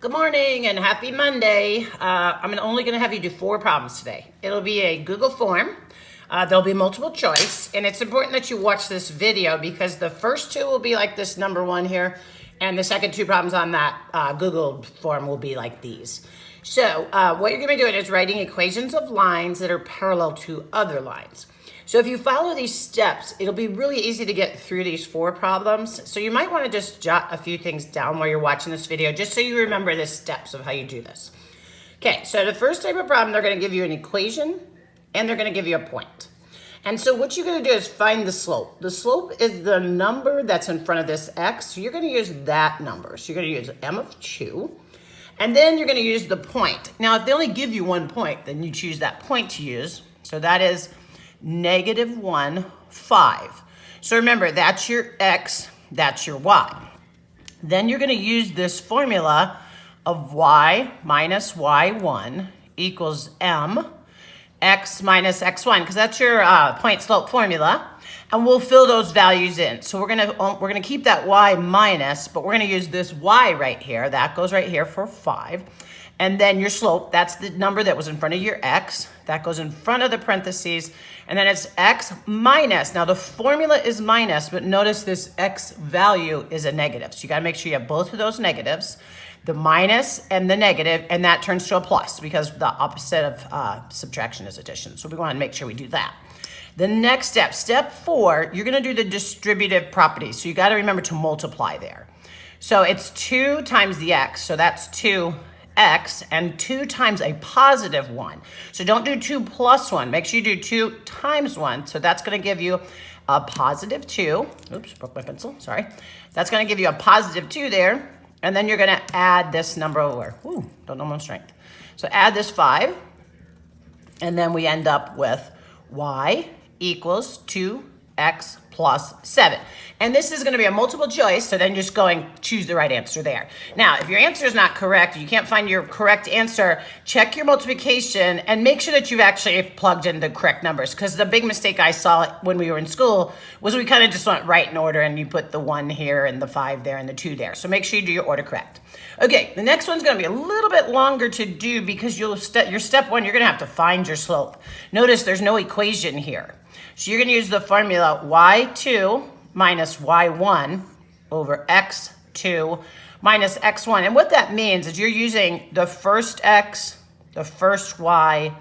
Good morning and happy Monday. I'm only going to have you do 4 problems today. It'll be a Google form. There'll be multiple choice, and it's important that you watch this video because the first 2 will be like this number 1 here, and the second 2 problems on that Google form will be like these. So what you're going to be doing is writing equations of lines that are parallel to other lines. So if you follow these steps, it'll be really easy to get through these 4 problems. So you might want to just jot a few things down while you're watching this video, just so you remember the steps of how you do this. Okay, so the first type of problem, they're going to give you an equation, and they're going to give you a point. And so what you're going to do is find the slope. The slope is the number that's in front of this x, so you're going to use that number. So you're going to use m of 2, and then you're going to use the point. Now, if they only give you 1 point, then you choose that point to use. So that is -1, 5. So remember, that's your x, that's your y. Then you're going to use this formula of y minus y1 equals m x minus x1, because that's your point slope formula, and we'll fill those values in. So we're gonna keep that y minus, but we're gonna use this y right here. That goes right here for 5. And then your slope, that's the number that was in front of your x. That goes in front of the parentheses. And then it's x minus. Now the formula is minus, but notice this x value is a negative. So you gotta make sure you have both of those negatives, the minus and the negative, and that turns to a plus because the opposite of subtraction is addition. So we want to make sure we do that. The next step, step 4, you're gonna do the distributive properties. So you gotta remember to multiply there. So it's 2 times the x, so that's 2x, and 2 times a positive 1. So don't do 2 plus 1. Make sure you do 2 times 1. So that's going to give you a positive 2. Oops, broke my pencil. Sorry. That's going to give you a positive 2 there. And then you're going to add this number over. Ooh, don't know my strength. So add this 5. And then we end up with y equals 2x plus 7. And this is going to be a multiple choice, so then just go and choose the right answer there. Now, if your answer is not correct, you can't find your correct answer, check your multiplication and make sure that you've actually plugged in the correct numbers, because the big mistake I saw when we were in school was we kind of just went right in order and you put the 1 here and the 5 there and the 2 there. So make sure you do your order correct. Okay, the next one's going to be a little bit longer to do because your step 1, you're going to have to find your slope. Notice there's no equation here. So you're going to use the formula y2 minus y1 over x2 minus x1. And what that means is you're using the first x, the first y,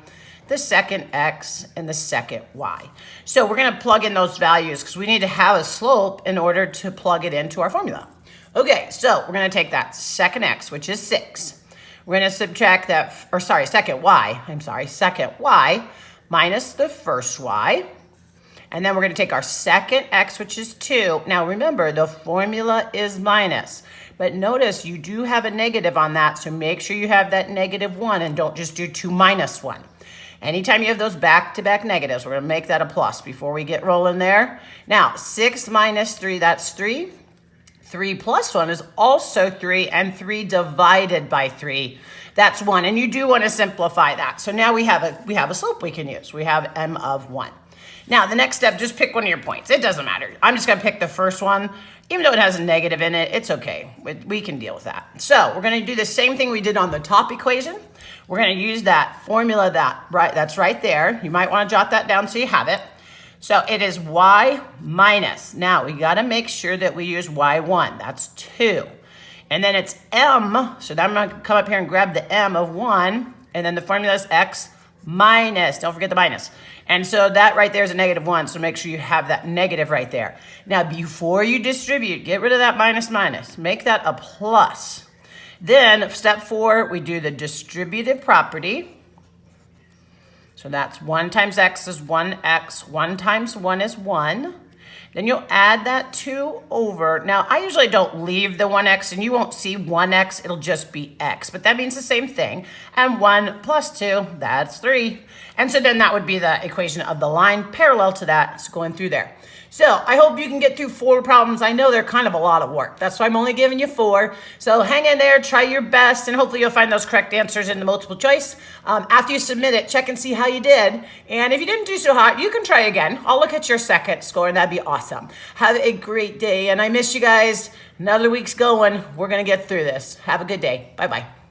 the second x, and the second y. So we're going to plug in those values because we need to have a slope in order to plug it into our formula. Okay, so we're going to take that second x, which is 6. We're going to subtract that, second y minus the first y. And then we're going to take our second x, which is 2. Now remember, the formula is minus. But notice you do have a negative on that, so make sure you have that -1 and don't just do 2 minus 1. Anytime you have those back-to-back negatives, we're going to make that a plus before we get rolling there. Now, 6 minus 3, that's 3. 3 plus 1 is also 3, and 3 divided by 3, that's 1. And you do want to simplify that. So now we have a slope we can use. We have m of 1. Now, the next step, just pick one of your points. It doesn't matter. I'm just going to pick the first one. Even though it has a negative in it, it's okay. We can deal with that. So we're going to do the same thing we did on the top equation. We're going to use that formula that's right there. You might want to jot that down so you have it. So it is y minus. Now, we got to make sure that we use y1. That's 2. And then it's m. So then I'm going to come up here and grab the m of 1. And then the formula is x minus. Don't forget the minus. And so that right there is a -1, so make sure you have that negative right there. Now, before you distribute, get rid of that minus. Make that a plus. Then, step 4, we do the distributive property. So that's 1 times x is 1x. 1 times 1 is 1. Then you'll add that 2 over. Now, I usually don't leave the 1x, and you won't see 1x. It'll just be x, but that means the same thing. And 1 plus 2, that's 3. And so then that would be the equation of the line parallel to that. It's going through there. So I hope you can get through 4 problems. I know they're kind of a lot of work. That's why I'm only giving you 4. So hang in there, try your best, and hopefully you'll find those correct answers in the multiple choice. After you submit it, check and see how you did. And if you didn't do so hot, you can try again. I'll look at your second score, and that'd be awesome. awesome. Have a great day, and I miss you guys. Another week's going. We're going to get through this. Have a good day. Bye-bye.